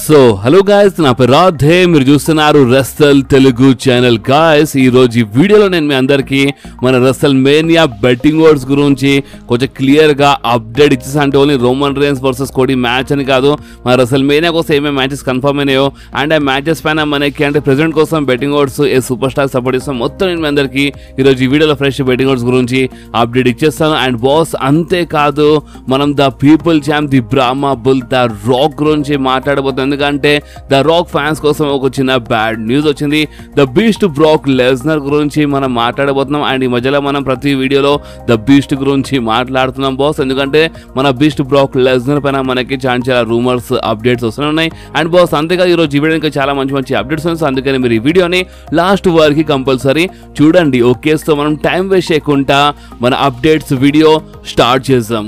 So hello guys, నా పేరు రాధే, మీరు చూస్తున్నారు రెస్టల్ తెలుగు ఛానల్. గాయస్, ఈ రోజు ఈ వీడియోలో నేను మీ అందరికీ మన రెస్టల్ మేనియా బెట్టింగ్ ఓడ్స్ గురించి కొంచెం క్లియర్గా అప్డేట్ ఇచ్చేసి, అంటే only Roman Reigns versus Cody match అని కాదు, మన రెస్టల్ మేనియా కోసం ఏమేమి మ్యాచెస్ కన్ఫర్మ్ అయినాయో అండ్ ఆ మ్యాచెస్ పైన మనకి అంటే ప్రెజెంట్ కోసం బెట్టింగ్ ఓడ్స్ ఏ సూపర్ స్టార్ సపోర్ట్ ఇస్తాం, మొత్తం నేను మీ అందరికీ ఈరోజు ఈ వీడియోలో ఫ్రెష్ బెట్టింగ్ ఓడ్స్ గురించి అప్డేట్ ఇచ్చేస్తాను. అండ్ బాస్, అంతేకాదు మనం the people champ the Brahma bull the rock గురించి మాట్లాడబోతున్నాం. ఎందుకంటే ద రాక్ ఫ్యాన్స్ కోసం ఒక చిన్న బ్యాడ్ న్యూస్ వచ్చింది. ద బీస్ట్ బ్రాక్ లెస్నర్ గురించి మనం మాట్లాడబోతున్నాం. అండ్ ఈ మధ్యలో మనం ప్రతి వీడియోలో ద బీస్ట్ గురించి మాట్లాడుతున్నాం బాస్, ఎందుకంటే మన బీస్ట్ బ్రాక్ లెస్నర్ పైన మనకి చాలా రూమర్స్ అప్డేట్స్ వస్తూనే ఉన్నాయి. అండ్ బాస్, అంతేకాదు ఈరోజు ఈ వీడియో ఇంకా చాలా మంచి మంచి అప్డేట్స్ ఉన్నాయి. అందుకని మీరు ఈ వీడియోని లాస్ట్ వరకు కంపల్సరీ చూడండి. ఓకే, సో మనం టైం వేస్ట్ చేయకుండా మన అప్డేట్స్ వీడియో స్టార్ట్ చేద్దాం.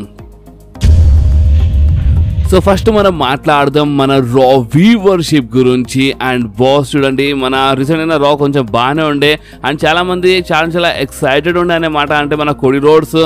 సో ఫస్ట్ మనం మాట్లాడదాం మన రా వ్యూవర్షిప్ గురించి. అండ్ బాస్ చూడండి, మన రీసెంట్ అయిన రా కొంచెం బాగానే ఉండే అండ్ చాలామంది చాలా ఎక్సైటెడ్ ఉండే అనే మాట. అంటే మన కోడి రోడ్స్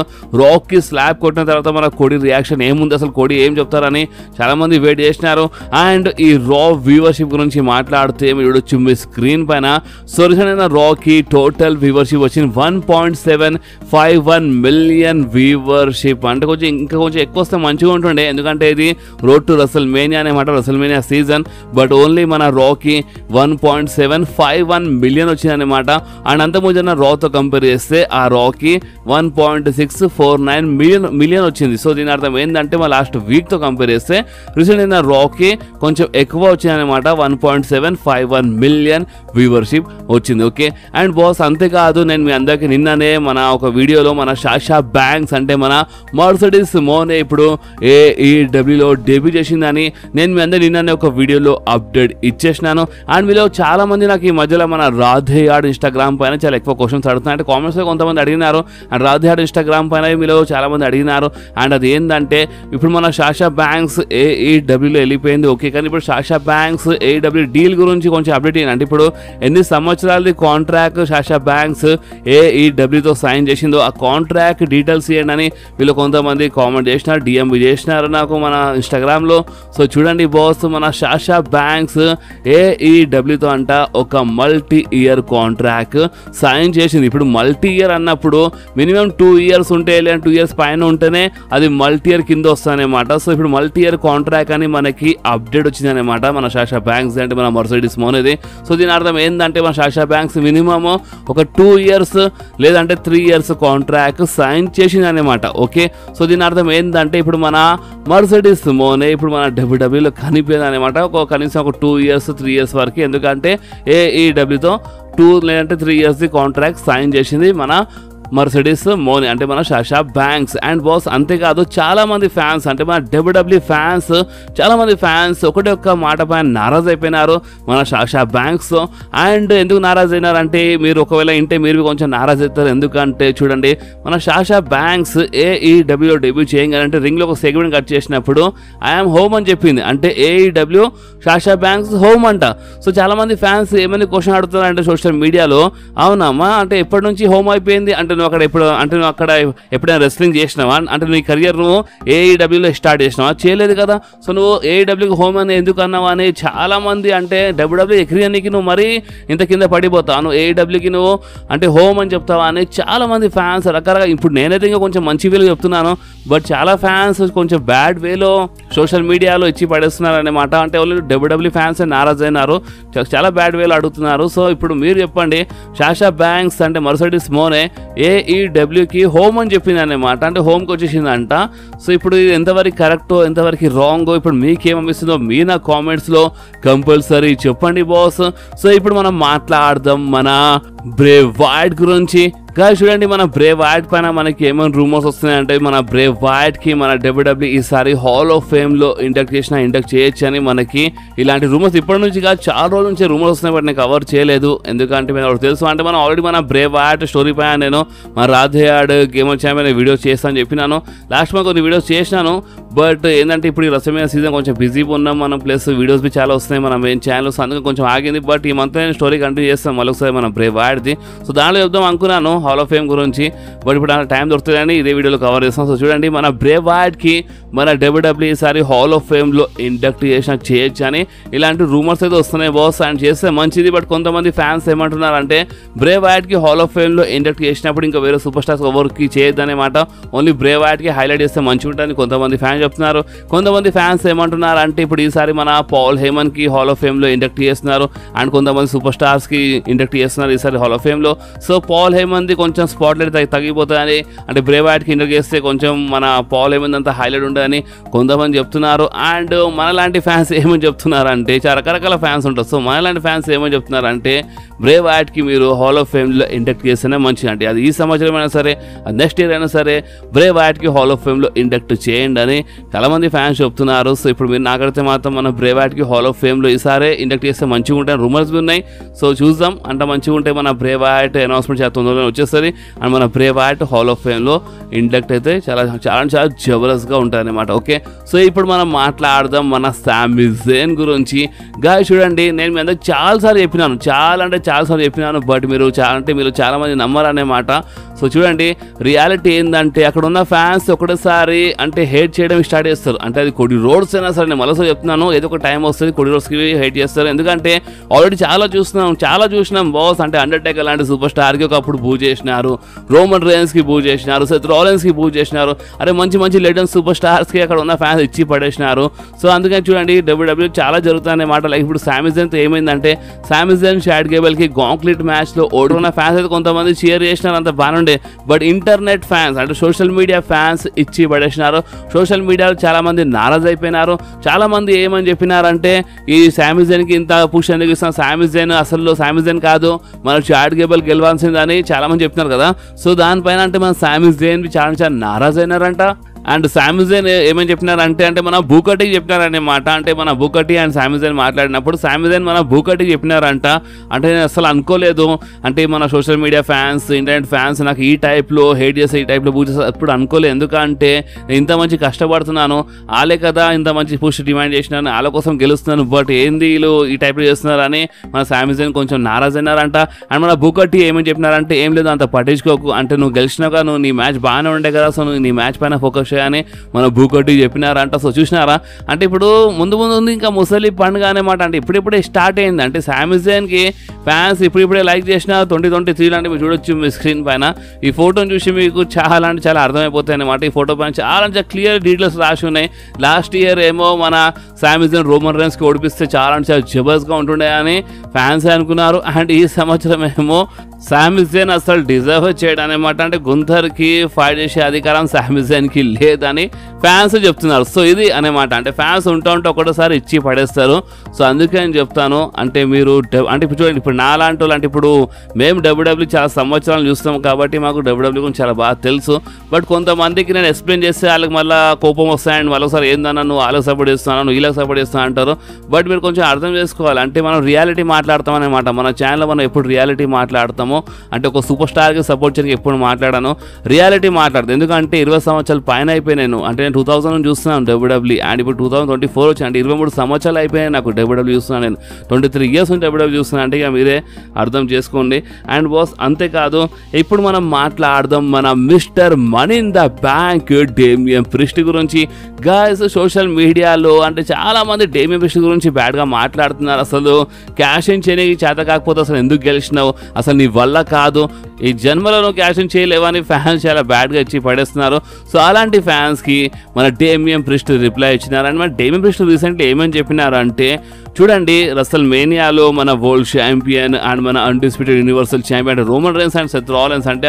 రాక్కి స్లాబ్ కొట్టిన తర్వాత మన కోడి రియాక్షన్ ఏముంది, అసలు కోడి ఏం చెప్తారని చాలామంది వెయిట్ చేసినారు. అండ్ ఈ రా వ్యూవర్షిప్ గురించి మాట్లాడితే మీరు చూడొచ్చు మీ స్క్రీన్ పైన. సో రీసెంట్ అయిన రాకి టోటల్ వ్యూవర్షిప్ వచ్చింది 1.751 మిలియన్ వ్యూవర్షిప్. అంటే ఇంకా కొంచెం ఎక్కువ వస్తే మంచిగా ఉంటుండే, ఎందుకంటే ఇది రోడ్ టు రెస్టల్ మేనియా అనమాట, wrestle mania season. But only మన రాకి 1.751 మిలియన్ వచ్చిందనమాట. అండ్ అంత ముందు రాతో కంపేర్ చేస్తే ఆ రాకి 1.649 మిలియన్ వచ్చింది. సో దీని అర్థం ఏంటంటే మా లాస్ట్ వీక్తో కంపేర్ చేస్తే రీసెంట్ అయిన రాకి కొంచెం ఎక్కువ వచ్చిందనమాట, 1.751 మిలియన్ వ్యూవర్షిప్ వచ్చింది. ఓకే, అండ్ బాస్ అంతేకాదు, నేను మీ అందరికీ నిన్ననే మన ఒక వీడియోలో మన సాషా బ్యాంక్స్ అంటే మన మర్సిడీస్ మోనే ఇప్పుడు AEWలో డెబ్యూ చేసిందని నేను మీ అందరి నిన్ననే ఒక వీడియోలో అప్డేట్ ఇచ్చేసినాను. అండ్ మీలో చాలా మంది నాకు ఈ మధ్యలో మన రాధే యార్డ్ ఇన్స్టాగ్రామ్ పైన చాలా ఎక్కువ క్వశ్చన్స్ అడుగుతున్నారు. అంటే కామెంట్స్లో కొంతమంది అడిగినారు, అండ్ రాధే యార్డ్ ఇన్స్టాగ్రామ్ పైన మీలో చాలా మంది అడిగినారు. అండ్ అది ఏంటంటే ఇప్పుడు మన సాషా బ్యాంక్స్ AEWలో వెళ్ళిపోయింది. ఓకే, కానీ ఇప్పుడు సాషా బ్యాంక్స్ AEW డీల్ గురించి కొంచెం అప్డేట్ అయ్యింది. అంటే ఇప్పుడు ఎన్ని సంవత్సరాలది కాంట్రాక్ట్ సాషా బ్యాంక్స్ AEWతో సైన్ చేసిందో ఆ కాంట్రాక్ట్ డీటెయిల్స్ ఇవ్వండి అని వీళ్ళు కొంతమంది కామెంట్ చేసినారు, DMV చేసినారు నాకు మన ఇన్స్టాగ్రామ్లో. సో చూడండి బాస్, మన సాషా బ్యాంక్స్ AEWతో అంట ఒక మల్టీ ఇయర్ కాంట్రాక్ట్ సైన్ చేసింది. ఇప్పుడు మల్టీ ఇయర్ అన్నప్పుడు మినిమం 2 ఇయర్స్ ఉంటే, లేదా 2 ఇయర్స్ పైన ఉంటేనే అది మల్టీ ఇయర్ కింద వస్తుందన్నమాట. సో ఇప్పుడు మల్టీ ఇయర్ కాంట్రాక్ట్ అని మనకి అప్డేట్ వచ్చింది అనమాట మన సాషా బ్యాంక్స్ అంటే మన మర్సిడీస్ మోనేది. సో దీని అర్థం ఏంటంటే మన సాషా బ్యాంక్స్ మినిమమ్ ఒక 2 ఇయర్స్ లేదంటే 3 ఇయర్స్ కాంట్రాక్ట్ సైన్ చేసింది అనమాట. ఓకే, సో దీని అర్థం ఏంటంటే ఇప్పుడు మన మర్సిడీస్ మోనే ఇప్పుడు మన WWEలో కనిపోయింది అనమాట, కనీసం ఒక 2 ఇయర్స్ 3 ఇయర్స్ వరకు. ఎందుకంటే AEWతో 2 లేదంటే 3 ఇయర్స్ కాంట్రాక్ట్ సైన్ చేసింది మన మర్సిడీస్ మోనే అంటే మన సాషా బ్యాంక్స్. అండ్ బాస్ అంతేకాదు, చాలా మంది ఫ్యాన్స్ అంటే మన WWE ఫ్యాన్స్ చాలా మంది ఫ్యాన్స్ ఒకటే ఒక్క మాట పైన నారాజ్ అయిపోయినారు మన సాషా బ్యాంక్స్. అండ్ ఎందుకు నారాజ్ అయినారంటే, మీరు ఒకవేళ ఇంటే మీరు కొంచెం నారాజ్ అవుతారు. ఎందుకంటే చూడండి, మన సాషా బ్యాంక్స్ AEWలో డెబ్యూ చేయగానంటే రింగ్లో ఒక సెగ్మెంట్ కట్ చేసినప్పుడు ఐఎమ్ హోమ్ అని చెప్పింది. అంటే AEW సాషా బ్యాంక్స్ హోమ్ అంట. సో చాలా మంది ఫ్యాన్స్ ఏమైనా క్వశ్చన్ అడుగుతారు అంటే సోషల్ మీడియాలో, అవునమ్మా అంటే ఎప్పటి నుంచి హోమ్ అయిపోయింది, అంటే నువ్వు అక్కడ ఎప్పుడైనా రెస్లింగ్ చేసినావా, అంటే నీ కెరియర్ నువ్వు AEWలో స్టార్ట్ చేసినావా, చేయలేదు కదా. సో నువ్వు AEWకి హోమ్ అని ఎందుకు అన్నావా అని చాలా మంది, అంటే WWE ఎక్రియనికి నువ్వు మరీ ఇంత కింద పడిపోతావు, నువ్వు AEWకి నువ్వు అంటే హోమ్ అని చెప్తావా అని చాలా మంది ఫ్యాన్స్ రకరకాల. ఇప్పుడు నేనైతే ఇంకా కొంచెం మంచి వేలో చెప్తున్నాను, బట్ చాలా ఫ్యాన్స్ కొంచెం బ్యాడ్ వేలో సోషల్ మీడియాలో ఇచ్చి పడేస్తున్నారు అనమాట. అంటే వాళ్ళు WWE ఫ్యాన్స్ నారాజ్ అయినారు, చాలా బ్యాడ్ వేలో అడుగుతున్నారు. సో ఇప్పుడు మీరు చెప్పండి, సాషా బ్యాంక్స్ అంటే మర్సిడీస్ మోనే AEWకి హోమ్ అని చెప్పింది అనమాట, అంటే హోమ్కి వచ్చేసిందంట. సో ఇప్పుడు ఇది ఎంతవరకు కరెక్టో ఎంతవరకు రాంగో ఇప్పుడు మీకేమనిపిస్తుందో మీ నా కామెంట్స్లో కంపల్సరీ చెప్పండి బాస్. సో ఇప్పుడు మనం మాట్లాడదాం మన బ్రే వైట్ గురించి. గాయస్ చూడండి, మన బ్రే వైట్ పైన మనకి ఏమైనా రూమర్స్ వస్తున్నాయంటే మన బ్రే వైట్కి మన WWE ఈసారి హాల్ ఆఫ్ ఫేమ్లో ఇండక్ట్ చేయొచ్చు అని మనకి ఇలాంటి రూమర్స్ ఇప్పటి నుంచి కాదు చాలా రోజుల నుంచి రూమర్స్ వస్తున్నాయి. బట్ నేను కవర్ చేయలేదు, ఎందుకంటే మేము తెలుసు అంటే మనం ఆల్రెడీ మన బ్రే వైట్ స్టోరీ పైన నేను మన Radhe yard game champion videos చేస్తాను చెప్పినాను. లాస్ట్ మంత్ కొన్ని వీడియోస్ చేసినాను, బట్ ఏంటంటే ఇప్పుడు ఈ రసమైన సీజన్ కొంచెం బిజీగా ఉన్నాం మనం, ప్లస్ వీడియోస్ చాలా వస్తున్నాయి మన మెయిన్ ఛానల్స్, అందుకే కొంచెం ఆగింది. బట్ ఈ మంత్ నేను స్టోరీ కంటిన్యూ చేస్తాం మళ్ళీ ఒకసారి మన బ్రే వైట్ వైట్ది. సో దాంట్లో చెప్దాం అనుకున్నాను హాల్ ఆఫ్ ఫేమ్ గురించి, బట్ ఇప్పుడు టైం దొరుకుతుందని ఇదే వీడియోలో కవర్ చేస్తాం. సో చూడండి, మన బ్రే వైట్కి మన WWE ఈసారి హాల్ ఆఫ్ ఫేమ్లో ఇండక్ట్ చేయొచ్చు అని ఇలాంటి రూమర్స్ అయితే వస్తున్నాయి బాస్. అండ్ చేస్తే మంచిది, బట్ కొంతమంది ఫ్యాన్స్ ఏమంటున్నారంటే బ్రే వైట్కి హాల్ ఆఫ్ ఫేమ్లో ఇండక్ట్ చేసినప్పుడు ఇంకా వేరే సూపర్ స్టార్స్ ఎవరికి చేయొద్దనేమాట, ఓన్లీ బ్రే వైట్కి హైలైట్ చేస్తే మంచిగా ఉంటుంది కొంతమంది ఫ్యాన్స్ చెప్తున్నారు. కొంతమంది ఫ్యాన్స్ ఏమంటున్నారు అంటే ఇప్పుడు ఈసారి మన పాల్ హేమన్కి హాల్ ఆఫ్ ఫేమ్లో ఇండక్ట్ చేస్తున్నారు అండ్ కొంతమంది సూపర్ స్టార్స్కి ఇండక్ట్ చేస్తున్నారు ఈసారి హాల్ ఆఫ్ ఫేమ్లో. సో పాల్ హేమన్ది కొంచెం స్పాట్ లైట్ తగ్గిపోతుందని, అంటే బ్రే వైట్కి ఇండక్ట్ చేస్తే కొంచెం మన పాల్ హేమన్ అంతా హైలైట్ ఉంటుందని కొంతమంది చెప్తున్నారు. అండ్ మనలాంటి ఫ్యాన్స్ ఏమని చెప్తున్నారంటే, చాలా రకరకాల ఫ్యాన్స్ ఉంటారు. సో మనలాంటి ఫ్యాన్స్ ఏమని చెప్తున్నారంటే బ్రే వైట్కి మీరు హాల్ ఆఫ్ ఫేమ్లో ఇండక్ట్ చేస్తేనే మంచిది, అంటే అది ఈ సంవత్సరం అయినా సరే నెక్స్ట్ ఇయర్ అయినా సరే బ్రే వైట్కి హాల్ ఆఫ్ ఫేమ్లో ఇండక్ట్ చేయండి అని చాలామంది ఫ్యాన్స్ చెప్తున్నారు. సో ఇప్పుడు మీరు నాకడితే మాత్రం మన బ్రే వైట్కి హాల్ ఆఫ్ ఫేమ్లో ఈసారి ఇండక్ట్ చేస్తే మంచిగా ఉంటాయని రూమర్స్ ఉన్నాయి. సో చూద్దాం, అంటే మంచిగా ఉంటే మన బ్రే వైట్ అనౌన్స్మెంట్ చాలా తొందరగా వచ్చేస్తుంది అండ్ మన బ్రే వైట్ హాల్ ఆఫ్ ఫేమ్లో ఇండక్ట్ అయితే చాలా చాలా చాలా జబర్దస్త్గా ఉంటుంది అనమాట. ఓకే, సో ఇప్పుడు మనం మాట్లాడదాం మన సామీ జేన్ గురించి. గాయస్ చూడండి, నేను మీ అందరికి చాలాసార్లు చెప్పినాను, చాలాసార్లు చెప్పినాను, బట్ మీరు చాలామంది నమ్మరన్నమాట. సో చూడండి, రియాలిటీ ఏంటంటే అక్కడ ఉన్న ఫ్యాన్స్ ఒకటేసారి అంటే హేట్ చేయడం స్టార్ట్ చేస్తారు. అంటే అది కొడి రోడ్స్ అయినా సరే, నేను మరోసారి చెప్తున్నాను, ఏదో ఒక టైం వస్తుంది కొడి రోడ్స్కి హేట్ చేస్తారు. ఎందుకంటే ఆల్రెడీ చాలా చూసినాం బాస్. అంటే అండర్టేకర్ లాంటి సూపర్ స్టార్కి ఒకప్పుడు బూ చేసినారు, రోమన్ రేన్స్కి బూ చేసినారు, సెత్ రాలిన్స్కి బూ చేసినారు. అరే మంచి లెజెండ్స్ సూపర్ స్టార్స్కి అక్కడ ఉన్న ఫ్యాన్స్ ఇచ్చి పడేసినారు. సో అందుకని చూడండి, WWE చాలా జరుగుతాయి మాట. లైక్ ఇప్పుడు సామీ జేన్తో ఏమైందంటే, సామీ జేన్ షాడ్ గేబెల్కి గాంక్లిట్ మ్యాచ్లో ఓడుకున్న ఫ్యాన్స్ అయితే కొంతమంది చీర్ చేసినారు, అంత బాగానే. బట్ ఇంటర్నెట్ ఫ్యాన్స్ అంటే సోషల్ మీడియా ఫ్యాన్స్ ఇచ్చి పడేసినారు. సోషల్ మీడియాలో చాలా మంది నారాజ్ అయిపోయినారు. చాలా మంది ఏమని చెప్పినారంటే, ఈ సామీ జేన్కి ఇంత పుష్ ఎందుకు ఇస్తాం, సామీ జేన్ కాదు మన షాడ్ గేబెల్ గెలవాల్సిందని చాలా మంది చెప్తున్నారు కదా. సో దానిపైన అంటే మన సామీ జేన్ చాలా నారాజ్ అయినారంట. అండ్ సామీ జేన్ ఏమని చెప్పినారంటే, అంటే మన బూకటీకి చెప్పినారన్నమాట. అంటే మన బూకటీ అండ్ సామీ జేన్ మాట్లాడినప్పుడు సామీ జేన్ మన బూకటీకి చెప్పినారంట. అంటే నేను అసలు అనుకోలేదు, అంటే మన social media fans, internet fans నాకు ఈ టైప్లో హేట్ చేస్తే, ఈ టైప్లో పూజ చేస్తే ఎప్పుడు అనుకోలేదు. ఎందుకంటే నేను ఇంత మంచి కష్టపడుతున్నాను, వాళ్ళే కదా ఇంత మంచి పుష్ డిమాండ్ చేసినాను, వాళ్ళ కోసం గెలుస్తున్నాను, బట్ ఏంది వీళ్ళు ఈ టైప్లో చేస్తున్నారని మన సామీ జేన్ కొంచెం నారాజ్ అయినారంట. అండ్ మన బూకటీ ఏమని చెప్పినారంటే, ఏం లేదు అంత పట్టించుకోకు, అంటే నువ్వు గెలిచినాక నువ్వు నీ మ్యాచ్ బాగానే ఉండే కదా, సో నువ్వు నీ మ్యాచ్ పైన ఫోకస్ అని మన బూకటీ చెప్పినారంట. సో చూసినారా, అంటే ఇప్పుడు ముందు ఉంది ఇంకా ముసలి పండుగ అనేమాట. అంటే ఇప్పుడిప్పుడే స్టార్ట్ అయింది. అంటే సామీ జేన్కి ఫ్యాన్స్ ఇప్పుడిప్పుడే లైక్ చేసిన 2023 లాంటి మీరు చూడొచ్చు మీ స్క్రీన్ పైన. ఈ ఫోటోని చూసి మీకు చాలా అంటే చాలా అర్థమైపోతాయి అనమాట. ఈ ఫోటో పైన చాలా క్లియర్ డీటెయిల్స్ రాసి ఉన్నాయి. లాస్ట్ ఇయర్ ఏమో మన సామీ జేన్ రోమన్ రేన్స్కి ఓడిపిస్తే చాలా జబర్దస్త్గా ఉంటుండే అని ఫ్యాన్స్ అనుకున్నారు. అండ్ ఈ సంవత్సరం ఏమో సామీ జేన్ అసలు డిజర్వ్ చేయడం అనమాట. అంటే గుంథర్కి ఫైట్ చేసే అధికారం సామీ జేన్కి లేదని ఫ్యాన్స్ చెప్తున్నారు. సో ఇది అనమాట, అంటే ఫ్యాన్స్ ఉంటే ఒకటోసారి ఇచ్చి పడేస్తారు. సో అందుకే నేను చెప్తాను, అంటే మీరు అంటే ఇప్పుడు చూడండి, ఇప్పుడు నాలాంటి వాళ్ళు, అంటే ఇప్పుడు మేము WWE చాలా సంవత్సరాలు చూస్తాం కాబట్టి మాకు WWE గురించి చాలా బాగా తెలుసు. బట్ కొంతమందికి నేను ఎక్స్ప్లెయిన్ చేస్తే వాళ్ళకి మళ్ళీ కోపం వస్తాయండి, మళ్ళొకసారి ఏందన్నా నువ్వు వాళ్ళకి సపోర్ట్ చేస్తున్నాను, నువ్వు వీళ్ళకి సపోర్ట్ చేస్తున్నా అంటారు. బట్ మీరు కొంచెం అర్థం చేసుకోవాలి, అంటే మనం రియాలిటీ మాట్లాడతాం అనమాట. మన ఛానల్లో మనం ఎప్పుడు రియాలిటీ మాట్లాడతాము, అంటే ఒక సూపర్ స్టార్కి సపోర్ట్ చేయడానికి ఎప్పుడు మాట్లాడాను, రియాలిటీ మాట్లాడతాను. ఎందుకంటే 20 సంవత్సరాలు పైన అయిపోయినాను. అంటే నేను 2000 చూస్తున్నాను WWE, అండ్ ఇప్పుడు 2024 వచ్చి, అంటే 23 సంవత్సరాలు అయిపోయినాయి నాకు WWE చూస్తున్నాను. నేను 23 ఇయర్స్ నుంచి WWE చూస్తున్నాను. అంటే ఇక మీరే అర్థం చేసుకోండి. అండ్ బాస్ అంతేకాదు, ఇప్పుడు మనం మాట్లాడదాం మన mister money in the bank Damian priest గురించి. గాయస్ సోషల్ మీడియాలో అంటే చాలా మంది డేమియన్ ప్రిస్ట్ గురించి బ్యాడ్గా మాట్లాడుతున్నారు. అసలు క్యాష్ ఇన్ చేయడానికి చేత కాకపోతే అసలు ఎందుకు గెలిచినావు, అసలు నీ వల్ల కాదు, ఈ జన్మలో నువ్వు క్యాష్ ఇన్ చేయలేవని ఫ్యాన్స్ చాలా బ్యాడ్గా ఇచ్చి పడేస్తున్నారు. సో అలాంటి ఫ్యాన్స్కి మన డేమియన్ ప్రిస్ట్ రిప్లై ఇచ్చినారు. అండ్ మన డేమియన్ ప్రిస్ట్ రీసెంట్లీ ఏమని చెప్పినారు అంటే, చూడండి రసల్ మేనియాలో మన వరల్డ్ ఛాంపియన్ అండ్ మన undisputed universal champion Roman rains and Seth Rollins అంటే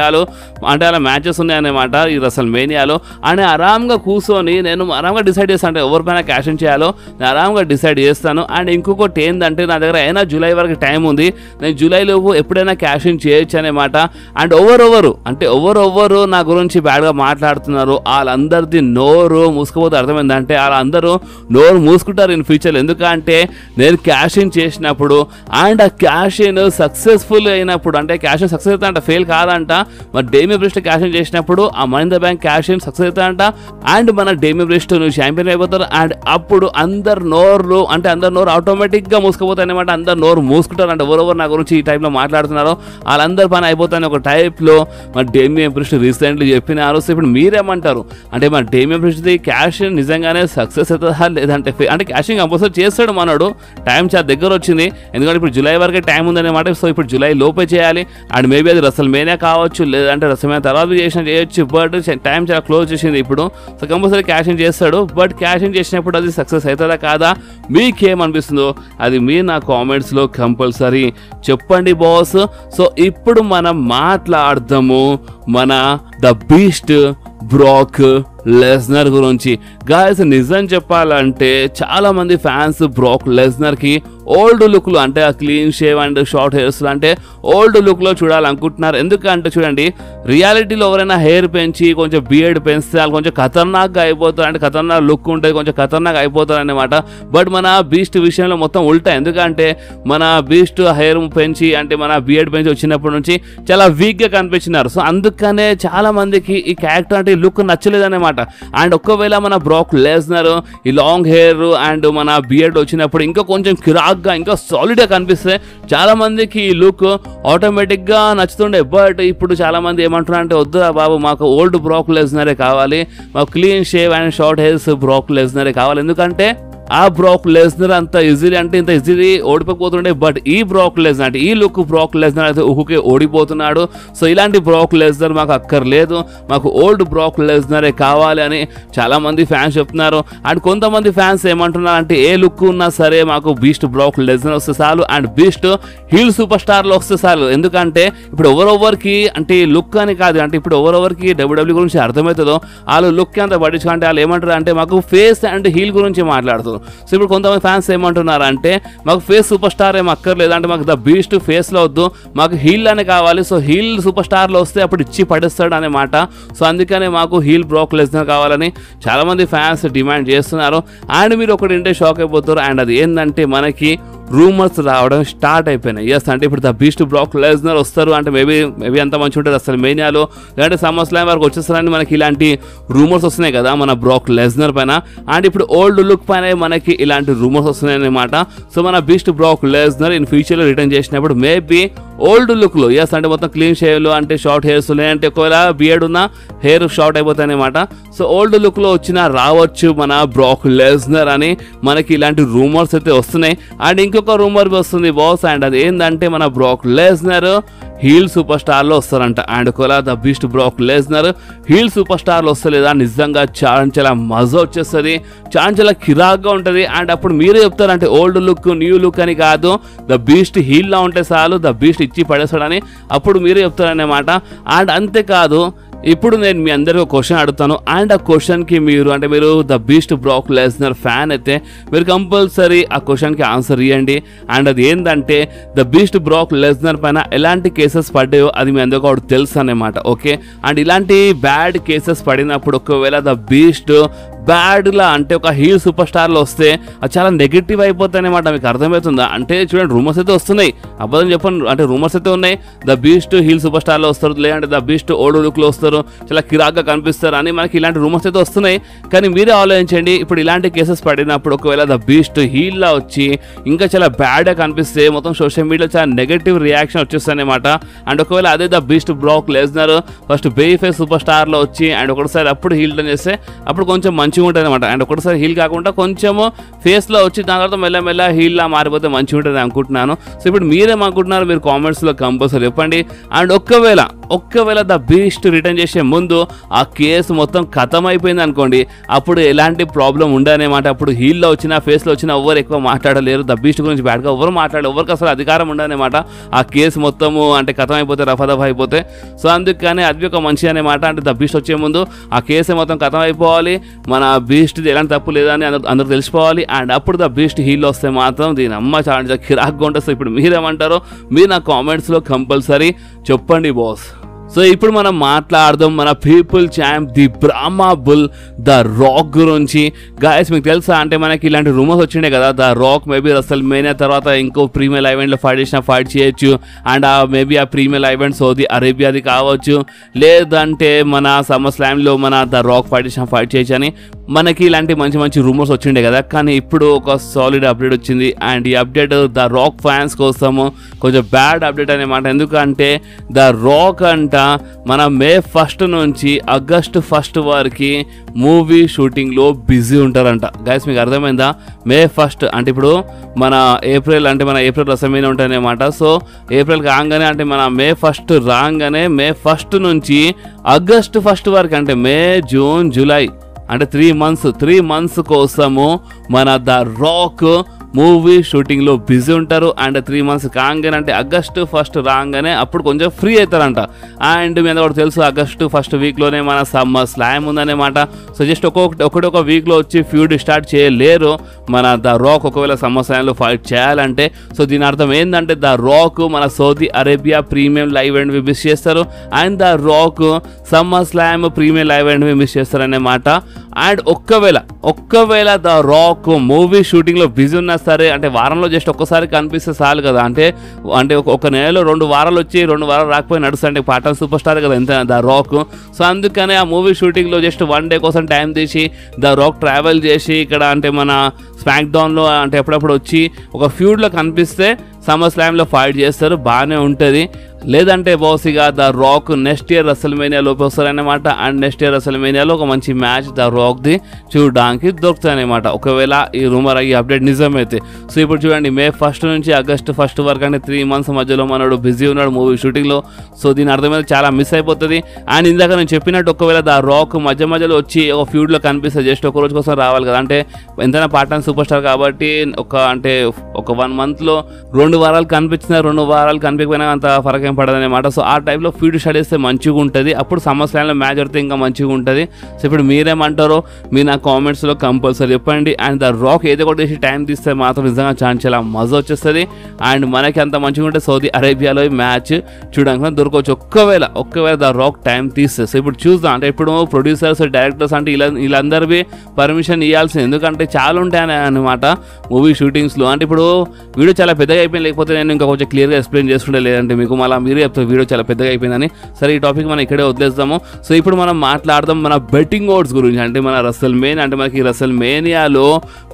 అలా మ్యాచెస్ ఉన్నాయన్నమాట ఈ రసల్ మేనియాలో. అని ఆరామ్గా కూర్చొని నేను ఆరామ్గా డిసైడ్ చేస్తాను, అంటే ఎవరిపైన క్యాష్ ఇన్ చేయాలో నేను ఆరామ్గా డిసైడ్ చేస్తాను. అండ్ ఇంకొకటి ఏంటంటే, నా దగ్గర అయినా జూలై వరకు టైం ఉంది, నేను జూలైలోపు ఎప్పుడైనా క్యాష్ ఇన్ చేయొచ్చు అనమాట. అండ్ ఎవరు నా గురించి బ్యాడ్గా మాట్లాడుతున్నారు వాళ్ళందరిది నోరు మూసుకుపోతే అర్థమైందంటే వాళ్ళందరూ నోరు మూసుకుంటారు ఇన్ ఫ్యూచర్. ఎందుకంటే నేను క్యాష్ ఇన్ చేసినప్పుడు అండ్ ఆ క్యాష్ ఇన్ సక్సెస్ఫుల్ అయినప్పుడు, అంటే క్యాష్ ఇన్ సక్సెస్ అవుతా అంట, ఫెయిల్ కాదంట. మరి డేమియన్ ప్రిస్ట్ క్యాష్ ఇన్ చేసినప్పుడు ఆ money in the bank cash in success అవుతా అంట. అండ్ మన డేమియన్ ప్రిస్ట్ నువ్వు ఛాంపియన్ అయిపోతారు. అండ్ అప్పుడు అందరు నోరు ఆటోమేటిక్గా మూసుకుపోతాయి అనమాట. అందరు నోరు మూసుకుంటారు. అంటే ఎవరెవరు నా గురించి ఈ టైప్లో మాట్లాడుతున్నారో వాళ్ళందరి పని అయిపోతాయని ఒక టైప్లో మన డేమియన్ ప్రిస్ట్ రీసెంట్లీ చెప్పినారు. సో ఇప్పుడు మీరేమంటారు? అంటే మన డేమియన్ ప్రిస్ట్ది క్యాష్ నిజంగానే సక్సెస్ అవుతుందా లేదంటే అంటే క్యాషింగ్ కంపల్సరీ చేస్తాడు మనోడు. టైం చాలా దగ్గర వచ్చింది, ఎందుకంటే ఇప్పుడు జూలై వరకే టైం ఉందన్నమాట. సో ఇప్పుడు జూలై లోపే చేయాలి. అండ్ మేబీ అది రసల్మేనియా కావచ్చు, లేదంటే రసల్మేనియా తర్వాత చేయొచ్చు. బట్ టైం చాలా క్లోజ్ చేసింది ఇప్పుడు. సో కంపల్సరీ క్యాష్ ఇన్ చేస్తాడు. బట్ క్యాష్ ఇన్ చేసినప్పుడు అది సక్సెస్ అవుతుందా కాదా, మీకేమనిపిస్తుందో అది మీరు నా కామెంట్స్లో కంపల్సరీ చెప్పండి బాస్. సో ఇప్పుడు మనం మాట్లాడదాము మన ద బీస్ట్ బ్రాక్ లెస్నర్ గురించి. గాయస్ నిజం చెప్పాలంటే చాలా మంది ఫ్యాన్స్ బ్రాక్ లెస్నర్ కి ఓల్డ్ లుక్లు, అంటే ఆ clean shave and short hairs అంటే ఓల్డ్ లుక్లో చూడాలనుకుంటున్నారు. ఎందుకంటే చూడండి, రియాలిటీలో ఎవరైనా హెయిర్ పెంచి కొంచెం బియర్డ్ పెంచితే వాళ్ళు కొంచెం ఖతర్నాక్గా అయిపోతారు. అంటే ఖతర్నాక్ లుక్ ఉంటుంది, కొంచెం ఖతర్నాక్ అయిపోతారు అనమాట. బట్ మన బీస్ట్ విషయంలో మొత్తం ఉల్టా. ఎందుకంటే మన బీస్ట్ హెయిర్ పెంచి, అంటే మన బియర్డ్ పెంచి వచ్చినప్పటి నుంచి చాలా వీక్గా కనిపించినారు. సో అందుకనే చాలా మందికి ఈ క్యారెక్టర్ అంటే ఈ లుక్ నచ్చలేదన్నమాట. అండ్ ఒకవేళ మన బ్రాక్ లెస్నర్ ఈ లాంగ్ హెయిర్ అండ్ మన బియర్డ్ వచ్చినప్పుడు ఇంకా కొంచెం కిరాక్గా, ఇంకా సాలిడ్గా కనిపిస్తే చాలా మందికి ఈ లుక్ ఆటోమేటిక్గా నచ్చుతుండే. బట్ ఇప్పుడు చాలా మంది ఏమంటున్నారు అంటే, వద్దురా బాబు, మాకు ఓల్డ్ బ్రాక్ లెస్నరే కావాలి, మాకు clean shave and short hairs Brock లెస్నరే కావాలి. ఎందుకంటే ఆ బ్రాక్ లెస్నర్ అంత ఈజీలీ, అంటే ఇంత ఈజీలీ ఓడిపోతుండే. బట్ ఈ బ్రాక్ లెస్నర్ అంటే ఈ లుక్ బ్రాక్ లెస్నర్ అయితే ఊహకే ఓడిపోతున్నాడు. సో ఇలాంటి బ్రాక్ లెస్నర్ మాకు అక్కర్లేదు, మాకు ఓల్డ్ బ్రాక్ లెస్నరే కావాలి అని చాలా మంది ఫ్యాన్స్ చెప్తున్నారు. అండ్ కొంతమంది ఫ్యాన్స్ ఏమంటున్నారు అంటే, ఏ లుక్ ఉన్నా సరే మాకు బీస్ట్ బ్రాక్ లెస్నర్ వస్తే చాలు, అండ్ బీస్ట్ హీల్ సూపర్ స్టార్లో వస్తే చాలు. ఎందుకంటే ఇప్పుడు ఎవరెవరికి అంటే లుక్ అని కాదు, అంటే ఇప్పుడు ఎవరెవరికి డబ్ల్యూడబ్ల్యూ గురించి అర్థమవుతుందో వాళ్ళు లుక్ అంతా పట్టించుకుంటే వాళ్ళు ఏమంటారు అంటే, మాకు ఫేస్ అండ్ హీల్ గురించి మాట్లాడుతారు. సో ఇప్పుడు కొంతమంది ఫ్యాన్స్ ఏమంటున్నారు అంటే, మాకు ఫేస్ సూపర్ స్టార్ ఏం అక్కర్లేదు, అంటే మాకు ద బీస్ట్ ఫేస్లో వద్దు, మాకు హీల్ అనే కావాలి. సో హీల్ సూపర్ స్టార్లో వస్తే అప్పుడు ఇచ్చి పడేస్తాడు అనమాట. సో అందుకనే మాకు హీల్ బ్రాక్ లెస్నర్ కావాలని చాలామంది ఫ్యాన్స్ డిమాండ్ చేస్తున్నారు. అండ్ మీరు ఒకటి ఉంటే షాక్ అయిపోతారు. అండ్ అది ఏంటంటే, మనకి రూమర్స్ రావడం స్టార్ట్ అయిపోయినాయి. ఎస్, అంటే ఇప్పుడు ద బీస్ట్ బ్రాక్ లెస్నర్ వస్తారు అంటే మేబీ అంత మంచి ఉంటుంది అసలు మేనియాలో, లేదంటే సమ్మర్ స్లామ్ వరకు వచ్చేస్తారని మనకి ఇలాంటి రూమర్స్ వస్తున్నాయి కదా మన బ్రాక్ లెస్నర్ పైన. అండ్ ఇప్పుడు ఓల్డ్ లుక్ పైన మనకి ఇలాంటి రూమర్స్ వస్తున్నాయి అనమాట. సో మన బీస్ట్ బ్రాక్ లెస్నర్ ఇన్ ఫ్యూచర్లో రిటర్న్ చేసినప్పుడు మేబీ ఓల్డ్ లుక్లో, ఎస్ అంటే మొత్తం క్లీన్ షేవ్లు, అంటే షార్ట్ హెయిర్స్, లేదంటే ఒకవేళ బియర్డ్ ఉన్న హెయిర్ షార్ట్ అయిపోతాయి అనమాట. సో ఓల్డ్ లుక్లో వచ్చినా రావచ్చు మన బ్రాక్ లెస్నర్ అని మనకి ఇలాంటి రూమర్స్ అయితే వస్తున్నాయి. అండ్ ఇంకొక రూమర్ వస్తుంది బాస్, అండ్ అది ఏంటంటే మన బ్రాక్ లెస్నర్ హీల్ సూపర్ స్టార్లో వస్తారంట. అండ్ ఒకవేళ the beast Brock Lesnar heel super స్టార్లో వస్తలేదా, నిజంగా చాలా మజా వచ్చేస్తుంది, చాలా కిరాక్గా ఉంటుంది. అండ్ అప్పుడు మీరే చెప్తారంటే ఓల్డ్ లుక్ న్యూ లుక్ అని కాదు, ద బీస్ట్ హీల్లా ఉంటే చాలు, ద బీస్ట్ ఇచ్చి పడేస్తాడని అప్పుడు మీరే చెప్తారన్నమాట. అండ్ అంతేకాదు, ఇప్పుడు నేను మీ అందరికీ ఒక క్వశ్చన్ అడుగుతాను. అండ్ ఆ క్వశ్చన్కి మీరు the beast Brock Lesnar fan అయితే మీరు కంపల్సరీ ఆ క్వశ్చన్కి ఆన్సర్ ఇవ్వండి. అండ్ అది ఏంటంటే, ద బీస్ట్ బ్రాక్ లెస్నర్ పైన ఎలాంటి కేసెస్ పడ్డాయో అది మీ అందరికీ ఒకటి తెలుసు అన్నమాట. ఓకే, అండ్ ఇలాంటి బ్యాడ్ కేసెస్ పడినప్పుడు ఒకవేళ ద బీస్ట్ బ్యాడ్లా, అంటే ఒక హీల్ సూపర్ స్టార్లో వస్తే అది చాలా నెగిటివ్ అయిపోతాయి అనమాట. మీకు అర్థమవుతుందా? అంటే చూడండి, రూమర్స్ అయితే వస్తున్నాయి, అబద్ధం చెప్పండి, అంటే రూమర్స్ అయితే ఉన్నాయి. ద బీస్ట్ హీల్ సూపర్ స్టార్లో వస్తారు, లేదంటే ద బీస్ట్ ఓల్డ్ లుక్లో వస్తారు, చాలా కిరాక్గా కనిపిస్తారు అని మనకి ఇలాంటి రూమర్స్ అయితే వస్తున్నాయి. కానీ మీరే ఆలోచించండి, ఇప్పుడు ఇలాంటి కేసెస్ పడినప్పుడు ఒకవేళ ద బీస్ట్ హీల్లా వచ్చి ఇంకా చాలా బ్యాడ్గా కనిపిస్తే మొత్తం సోషల్ మీడియాలో చాలా నెగటివ్ రియాక్షన్ వచ్చేస్తాయి అనమాట. అండ్ ఒకవేళ అదే the beast Brock Lesnar first baby face super స్టార్లో వచ్చి అండ్ ఒకసారి అప్పుడు హీల్ టర్న్ చేస్తే అప్పుడు కొంచెం మంచిగా ఉంటుంది అనమాట. అండ్ ఒకసారి హీల్ కాకుండా కొంచెము ఫేస్లో వచ్చి దాని తర్వాత మెల్ల హీల్లా మారిపోతే మంచిగా ఉంటుంది అనుకుంటున్నాను. సో ఇప్పుడు మీరేమనుకుంటున్నారు? మీరు కామెంట్స్లో కంపల్సరీ చెప్పండి. అండ్ ఒక్కవేళ ద బీస్ట్ రిటర్న్ చేసే ముందు ఆ కేసు మొత్తం ఖతం అయిపోయింది అనుకోండి, అప్పుడు ఎలాంటి ప్రాబ్లం ఉండదనేమాట. అప్పుడు హీల్లో వచ్చినా ఫేస్లో వచ్చినా ఎవరు ఎక్కువ మాట్లాడలేరు, ద బీస్ట్ గురించి బ్యాడ్గా ఎవరు మాట్లాడలేరు, ఎవరికి అసలు అధికారం ఉండదనేమాట. ఆ కేసు మొత్తము అంటే ఖతం అయిపోతే, రఫాదఫా అయిపోతే. సో అందుకని అది ఒక మంచి అనమాట. అంటే ద బీస్ట్ వచ్చే ముందు ఆ కేసు మొత్తం ఖతం అయిపోవాలి, మన బీస్ట్ది ఎలాంటి తప్పు లేదని అందరూ తెలిసిపోవాలి. అండ్ అప్పుడు ద బీస్ట్ హీల్ వస్తే మాత్రం దీని అమ్మ చాలా కిరాక్గా ఉంటుంది. సో ఇప్పుడు మీరేమంటారో మీరు నా కామెంట్స్లో కంపల్సరీ చెప్పండి బాస్. సో ఇప్పుడు మనం మాట్లాడదాం మన people champ the Brahma bull the rock గురించి. గాయస్ మీకు తెలుసా అంటే మనకి ఇలాంటి రూమర్స్ వచ్చిండే కదా, the Rock maybe WrestleMania తర్వాత ఇంకో ప్రీమియర్ ఈవెంట్లో ఫైట్ చేసినా ఫైట్ చేయొచ్చు, అండ్ మేబీ ఆ ప్రీమియర్ ఈవెంట్ సౌదీ అరేబియాది కావచ్చు, లేదంటే మన సమ్మర్ స్లామ్లో మన ద రాక్ ఫైట్ చేసినా ఫైట్ చేయొచ్చు అని మనకి ఇలాంటి మంచి మంచి రూమర్స్ వచ్చిండే కదా. కానీ ఇప్పుడు ఒక సాలిడ్ అప్డేట్ వచ్చింది, అండ్ ఈ అప్డేట్ ద రాక్ ఫ్యాన్స్ కోసము కొంచెం బ్యాడ్ అప్డేట్ అనమాట. ఎందుకంటే ద రాక్ అంట మన మే 1 నుంచి ఆగస్ట్ 1 వరకు మూవీ షూటింగ్లో బిజీ ఉంటారంట. గైస్ మీకు అర్థమైందా? మే 1 అంటే ఇప్పుడు మన ఏప్రిల్ అంటే మన ఏప్రిల్ రసమైన ఉంటాయన్నమాట. సో ఏప్రిల్ కాగానే అంటే మన మే 1 రాగానే మే 1 నుంచి ఆగస్ట్ 1 వరకు అంటే మే జూన్ జూలై అంటే 3 మంత్స్ కోసము మన ద రాక్ మూవీ షూటింగ్లో బిజీ ఉంటారు. అండ్ 3 మంత్స్ కాగానే అంటే ఆగస్ట్ 1 రాగానే అప్పుడు కొంచెం ఫ్రీ అవుతారంట. అండ్ మీ అందరూ తెలుసు ఆగస్ట్ 1 వీక్లోనే మన సమ్మర్ స్లామ్ ఉందన్నమాట. సో జస్ట్ ఒక వీక్లో వచ్చి ఫ్యూడ్ స్టార్ట్ చేయలేరు మన ద రాక్ ఒకవేళ సమ్మర్ స్లామ్లో ఫైట్ చేయాలంటే. సో దీని అర్థం ఏంటంటే ద రాక్ మన Saudi Arabia premium live event miss చేస్తారు, and the Rock SummerSlam premium live event miss చేస్తారన్నమాట. అండ్ ఒక్కవేళ ద రాక్ మూవీ షూటింగ్లో బిజీ ఉన్నా సరే అంటే వారంలో జస్ట్ ఒక్కసారి కనిపిస్తే చాలు కదా, అంటే ఒక నెలలో 2 వారాలు వచ్చి 2 వారాలు రాకపోయి నడుస్తుంది పాటన్ సూపర్ స్టార్ కదా ఎంత ద రాక్. సో అందుకనే ఆ మూవీ షూటింగ్లో జస్ట్ 1 డే కోసం టైం తీసి ద రాక్ ట్రావెల్ చేసి ఇక్కడ అంటే మన స్మాక్ డౌన్లో అంటే ఎప్పుడప్పుడు వచ్చి ఒక ఫ్యూడ్లో కనిపిస్తే సమ్మర్ స్లామ్లో ఫైట్ చేస్తారు, బాగానే ఉంటుంది. లేదంటే బాస్గా ద రాక్ నెక్స్ట్ ఇయర్ రసల్మేనియాలోకి వస్తారనమాట. అండ్ నెక్స్ట్ ఇయర్ రసల్మేనియాలో ఒక మంచి మ్యాచ్ ద రాక్ది చూడడానికి దొరుకుతాయి అనమాట ఒకవేళ ఈ రూమర్ ఈ అప్డేట్ నిజమైతే. సో ఇప్పుడు చూడండి మే 1 నుంచి ఆగస్ట్ 1 వరకు అంటే 3 మంత్స్ మధ్యలో మనోడు బిజీ ఉన్నాడు మూవీ షూటింగ్లో. సో దీని అర్థమైతే చాలా మిస్ అయిపోతుంది. అండ్ ఇందాక నేను చెప్పినట్టు ఒకవేళ ద రాక్ మధ్యలో వచ్చి ఒక ఫ్యూడ్లో కనిపిస్తే జస్ట్ ఒక రోజు కోసం రావాలి కదా, అంటే ఎంతైనా పార్టన్ సూపర్ స్టార్ కాబట్టి ఒక 1 మంత్లో 2 వారాలు కనిపించినా 2 వారాలు కనిపించకపోయినా అంత ఫరక్ ఏం పడదనమాట. సో ఆ టైప్లో ఫీడ్ స్టార్ట్ చేస్తే మంచిగా ఉంటుంది, అప్పుడు సమ్మర్ స్లామ్లో మ్యాచ్ ఆడితే ఇంకా మంచిగా ఉంటుంది. సో ఇప్పుడు మీరేమంటారో మీరు నా కామెంట్స్లో కంపల్సరీ చెప్పండి. అండ్ ద రాక్ ఏదో ఒకటి చేసి టైం తీస్తే మాత్రం నిజంగా చాలా మజా వచ్చేస్తుంది. అండ్ మనకి అంత మంచిగా ఉంటే సౌదీ అరేబియాలో ఈ మ్యాచ్ చూడడానికి దొరకవచ్చు ఒక్కవేళ ద రాక్ టైం తీస్తే. సో ఇప్పుడు చూద్దాం అంటే ఇప్పుడు ప్రొడ్యూసర్స్ డైరెక్టర్స్ అంటే వీళ్ళందరివి పర్మిషన్ ఇవ్వాల్సింది, ఎందుకంటే చాలా ఉంటాయి అనమాట మూవీ షూటింగ్స్లో. అంటే ఇప్పుడు వీడియో చాలా పెద్దగా అయిపోయింది, లేకపోతే నేను ఇంకా కొంచెం క్లియర్గా ఎక్స్ప్లెయిన్ చేసుకుంటే, లేదంటే మీకు మళ్ళీ మీరే చెప్తారు వీడియో చాలా పెద్దగా అయిపోయిందని. సరే ఈ టాపిక్ మనం ఇక్కడే వదిలేస్తాము. సో ఇప్పుడు మనం మాట్లాడదాం మన బెట్టింగ్ ఓడ్స్ గురించి. అంటే మన అంటే మనకి రసల్మేనియాలో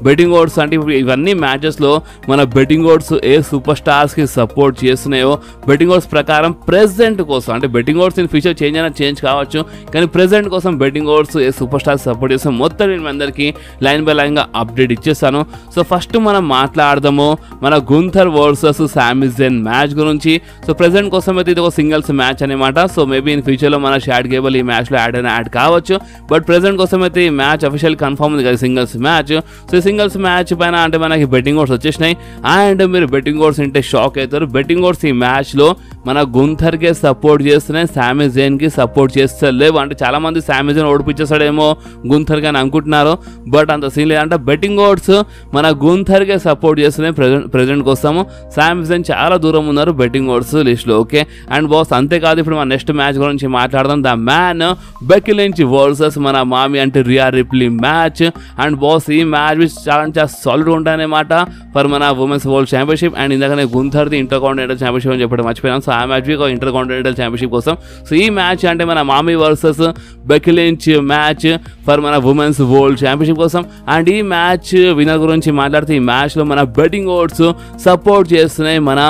బెట్టింగ్ ఓడ్స్ అంటే ఇప్పుడు ఇవన్నీ మ్యాచెస్లో మన బెట్టింగ్ ఓడ్స్ ఏ సూపర్ స్టార్స్కి సపోర్ట్ చేస్తున్నాయో బెట్టింగ్ ఓడ్స్ ప్రకారం ప్రెజెంట్ కోసం అంటే betting odds in future change కావచ్చు, కానీ ప్రెజెంట్ కోసం బెట్టింగ్ ఓడ్స్ ఏ సూపర్ స్టార్స్ సపోర్ట్ చేస్తాం మొత్తం నేను అందరికీ లైన్ బై లైన్గా అప్డేట్ ఇచ్చేస్తాను. సో ఫస్ట్ మనం మాట్లాడదాము మన గుంథర్ వర్సెస్ సామీ జెన్ మ్యాచ్ గురించి. సో ప్రెజెంట్ కోసం అయితే ఇది ఒక సింగిల్స్ మ్యాచ్ అనమాట. సో మేబీ ఇన్ ఫ్యూచర్లో మన షాడ్ గేబుల్ ఈ మ్యాచ్లో యాడ్ కావచ్చు, బట్ ప్రెజెంట్ కోసం అయితే ఈ మ్యాచ్ అఫీషియల్ కన్ఫర్మ్ ఉంది కదా సింగిల్స్ మ్యాచ్. సో ఈ సింగిల్స్ మ్యాచ్ పైన అంటే మనకి బెట్టింగ్ ఓడ్స్ వచ్చేసినాయి. అండ్ మీరు బెట్టింగ్ ఓడ్స్ ఉంటే షాక్ అవుతారు. బెట్టింగ్ ఓడ్స్ ఈ మ్యాచ్లో మన గుంథర్కే సపోర్ట్ చేస్తున్నాయి, సామీ జెన్కి సపోర్ట్ చేస్తలేవు. అంటే చాలా మంది సామీ జెన్ ఓడిపించేస్తాడేమో గుంథర్ అని అనుకుంటున్నారు, బట్ అంత సీన్ లేదంటే బెట్టింగ్ ఓడ్స్ మన గుంథర్కే సపోర్ట్ చేస్తున్నాయి ప్రెజెంట్ కోసము. సామీ జెన్ చాలా దూరం ఉన్నారు బెట్టింగ్ ఓడ్స్ లిస్ట్లో. ఓకే అండ్ బాస్ అంతేకాదు ఇప్పుడు మన నెక్స్ట్ మ్యాచ్ గురించి మాట్లాడదాం. The man Becky Lynch versus మన మామి అంటే రియా రిప్లీ మ్యాచ్. అండ్ బాస్ ఈ మ్యాచ్ చాలా సాలిడ్ ఉంటాయన్నమాట ఫర్ మన ఉమెన్స్ వరల్డ్ ఛాంపియన్షిప్. అండ్ ఇందాకనే గుంథర్ది ఇంటర్ కాంటినెంటల్ ఛాంపియన్షిప్ అని చెప్పడం మర్చిపోయాను. సో ఆ మ్యాచ్ ఒక ఇంటర్ కాంటినెంటల్ ఛాంపియన్షిప్ కోసం. సో ఈ మ్యాచ్ అంటే మన Mami versus Becky Lynch match for మన ఉమెన్స్ వరల్డ్ ఛాంపియన్షిప్ కోసం. అండ్ ఈ మ్యాచ్ విన్నర్ గురించి మాట్లాడితే ఈ మ్యాచ్లో మన బెట్టింగ్ ఓడ్స్ సపోర్ట్ చేస్తున్నాయి మన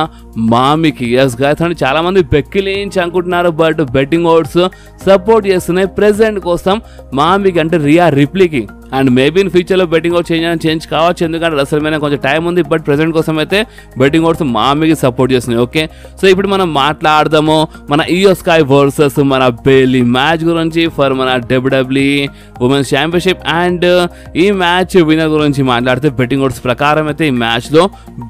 మామికి. ఎస్ గైస్ అంటే చాలా మంది బెక్కీ లించ్ అనుకుంటున్నారు, బట్ బెట్టింగ్ ఓడ్స్ సపోర్ట్ చేస్తున్నాయి ప్రెజెంట్ కోసం మామికి అంటే రియా రిప్లీకి. అండ్ మేబీ ఇన్ ఫ్యూచర్లో బెట్టింగ్ ఓడ్స్ చేంజ్ కావచ్చు, ఎందుకంటే రసల్మేనియా కొంచెం టైం ఉంది, బట్ ప్రెజెంట్ కోసం అయితే బెట్టింగ్ ఓడ్స్ మామికి సపోర్ట్ చేస్తున్నాయి. ఓకే సో ఇప్పుడు మనం మాట్లాడదాము మన ఇయో స్కై వర్సెస్ మన బేలీ మ్యాచ్ గురించి ఫర్ మన WWE ఉమెన్స్ ఛాంపియన్షిప్. అండ్ ఈ మ్యాచ్ విన్నర్ గురించి మాట్లాడితే బెట్టింగ్ ఓడ్స్ ప్రకారం అయితే ఈ మ్యాచ్లో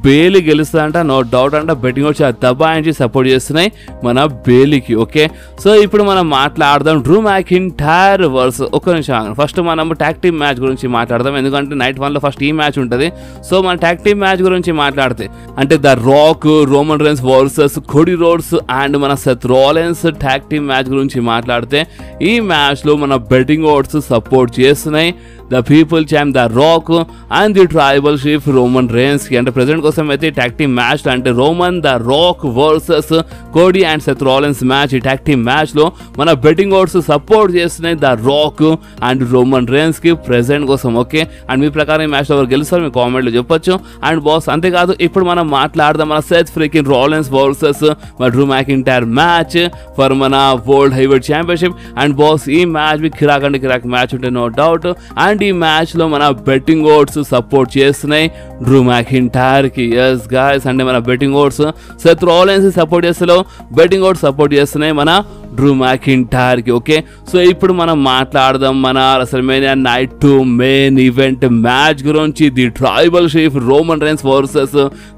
బేలీ గెలుస్తుందంట, నో డౌట్ అంట. బెట్టింగ్ బెట్టింగ్ కూడా చాలా దబాయించి సపోర్ట్ చేస్తున్నాయి మన బేలీకి. ఓకే, సో ఇప్పుడు మనం మాట్లాడదాం డ్రూ మ్యాకింటైర్ వర్సెస్ ఒక్క నిమిషం ఫస్ట్ మనం ట్యాగ్ టీమ్ మ్యాచ్ గురించి మాట్లాడదాం, ఎందుకంటే నైట్ 1 లో ఫస్ట్ ఈ మ్యాచ్ ఉంటుంది. సో మన ట్యాగ్ టీమ్ మ్యాచ్ గురించి మాట్లాడితే అంటే the Rock, Roman Reigns versus Cody Rhodes and మన Seth Rollins tag team match గురించి మాట్లాడితే ఈ మ్యాచ్ లో మన బెట్టింగ్ ఓట్స్ సపోర్ట్ చేస్తున్నాయి the people champ the Rock and the tribal chief Roman Reigns కి. అంటే ప్రెజెంట్ కోసం అయితే ట్యాగ్ టీమ్ మ్యాచ్ అంటే Roman the Rock versus Cody and Seth Rollins match, ఈ ట్యాగ్ టీమ్ మ్యాచ్ లో మన బెట్టింగ్ ఓట్స్ సపోర్ట్ చేస్తున్నాయి the Rock and Roman Reigns కి ప్రెజెంట్ కోసం. ఓకే, అండ్ మీ ప్రకారం ఈ మ్యాచ్ లో ఎవరు గెలుస్తారు మీ కామెంట్ లో చెప్పొచ్చు. అండ్ బాస్ అంతేకాదు ఇప్పుడు మనం మాట్లాడదాం మన సెత్ ఫ్రీకిన్ రాలిన్స్ వర్సెస్ మన డ్రూ మ్యాకింటైర్ మ్యాచ్ ఫర్ మన world heavyweight championship. And boss ఈ మ్యాచ్ మీ కిరాక్ అండ్ కిరాక్ మ్యాచ్ ఉంటే నో డౌట్. అండ్ ఈ మ్యాచ్ లో మన బెట్టింగ్ ఓట్స్ సపోర్ట్ చేస్తున్నాయి డ్రూ మ్యాకింటైర్ కి. ఎస్ గాయ్స్, అంటే మన betting odds Seth Rollins support చేస్తలో బెట్టింగ్ ఓట్స్ సపోర్ట్ చేస్తున్నాయి మన డ్రూ మ్యాకింటైర్ కి. ఓకే, సో ఇప్పుడు మనం మాట్లాడదాం మన WrestleMania night 2 main event match గురించి. The tribal chief Roman Reigns versus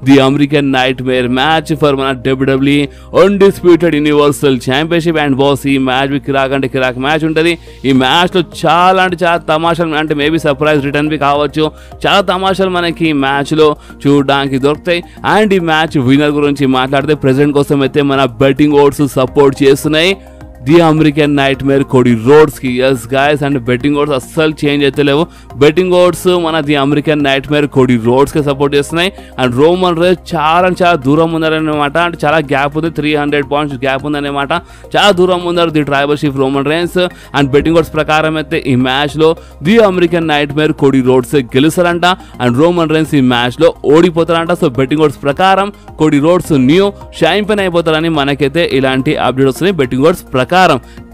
the American nightmare match for మన WWE undisputed universal championship. And boss ఈ మ్యాచ్ కిరాక్ అంటే కిరాక్ మ్యాచ్ ఉంటుంది. ఈ మ్యాచ్ లో చాలా అంటే చాలా తమాషాలు, అంటే మేబీ సర్ప్రైజ్ రిటర్న్ బి కావచ్చు, చాలా తమాషాలు మనకి ఈ మ్యాచ్ లో చూడడానికి దొరుకుతాయి. అండ్ ఈ మ్యాచ్ విన్నర్ గురించి మాట్లాడితే ప్రెజెంట్ కోసం అయితే మన బెట్టింగ్ ఓట్స్ సపోర్ట్ చేస్తున్నాయి the American nightmare Cody Rhodes కి. Yes guys, and betting odds అస్సలు చేంజ్ అయితే లేవు. బెట్టింగ్ ఓట్స్ మన the American nightmare Cody Rhodes కి సపోర్ట్ చేస్తున్నాయి. అండ్ రోమన్ రైన్స్ చాలా దూరం ఉందన్నమాట, అంటే చాలా గ్యాప్ ఉంది, 300 పాయింట్స్ గ్యాప్ ఉందన్నమాట, చాలా దూరం ఉన్నారు the tribal chief Roman Reigns. And betting odds ప్రకారం అయితే ఈ మ్యాచ్ లో the American nightmare Cody Rhodes గెలుస్తారంట అండ్ రోమన్ రైన్స్ ఈ మ్యాచ్ లో ఓడిపోతారంట. సో బెట్టింగ్ ఓట్స్ ప్రకారం కోడీ రోడ్స్ న్యూ ఛాంపియన్ అయిపోతారని మనకైతే ఇలాంటి అప్డేట్ వస్తున్నాయి బెట్టింగ్ ఓట్స్ ప్రకారం.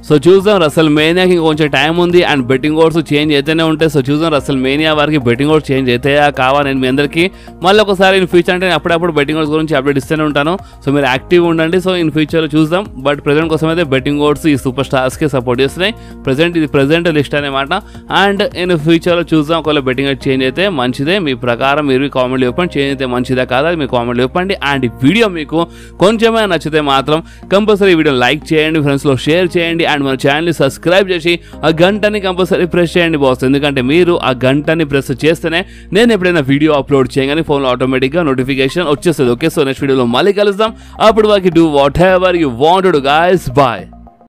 సో చూద్దాం, రెసల్మేనియాకి కొంచెం టైం ఉంది అండ్ బెట్టింగ్ ఓట్స్ చేంజ్ అయితేనే ఉంటాయి. సో చూద్దాం రెసల్మేనియా వారికి బెట్టింగ్ ఓట్స్ చేంజ్ అవుతాయా కావా. నేను మీ అందరికీ మళ్ళీ ఒకసారి ఇన్ ఫ్యూచర్ అంటే నేను అప్పుడప్పుడు బెట్టింగ్ ఓట్స్ గురించి అప్డేట్ ఇస్తూనే ఉంటాను. సో మీరు యాక్టివ్ ఉండండి. సో ఇన్ ఫ్యూచర్లో చూద్దాం. బట్ ప్రెజెంట్ కోసం అయితే బెట్టింగ్ ఓట్స్ ఈ సూపర్ స్టార్స్కి సపోర్ట్ చేస్తున్నాయి. ఇది ప్రెజెంట్ లిస్ట్ అనమాట. అండ్ ఇన్ ఫ్యూచర్లో చూద్దాం, ఒకవేళ బెట్టింగ్ ఓట్స్ చేంజ్ అయితే మంచిదే. మీ ప్రకారం మీరు కామెంట్లు చెప్పండి, చేంజ్ అయితే మంచిదా కాదా మీ కామెంట్లు చెప్పండి. అండ్ ఈ వీడియో మీకు కొంచెమే నచ్చితే మాత్రం కంపల్సరీ ఈ వీడియో లైక్ చేయండి, ఫ్రెండ్స్లో షేర్ చేయండి అండ్ మన ఛానల్ని సబ్స్క్రైబ్ చేసి ఆ గంటని కంపల్సరీ ప్రెస్ చేయండి బాస్. ఎందుకంటే మీరు ఆ గంటని ప్రెస్ చేస్తేనే నేను ఎప్పుడైనా వీడియో అప్లోడ్ చేయగానే ఫోన్లో ఆటోమేటిక్గా నోటిఫికేషన్ వచ్చేస్తుంది. ఓకే, సో నెక్స్ట్ వీడియోలో మళ్ళీ కలుద్దాం. అప్పుడు వరకు do whatever you want to guys. Bye.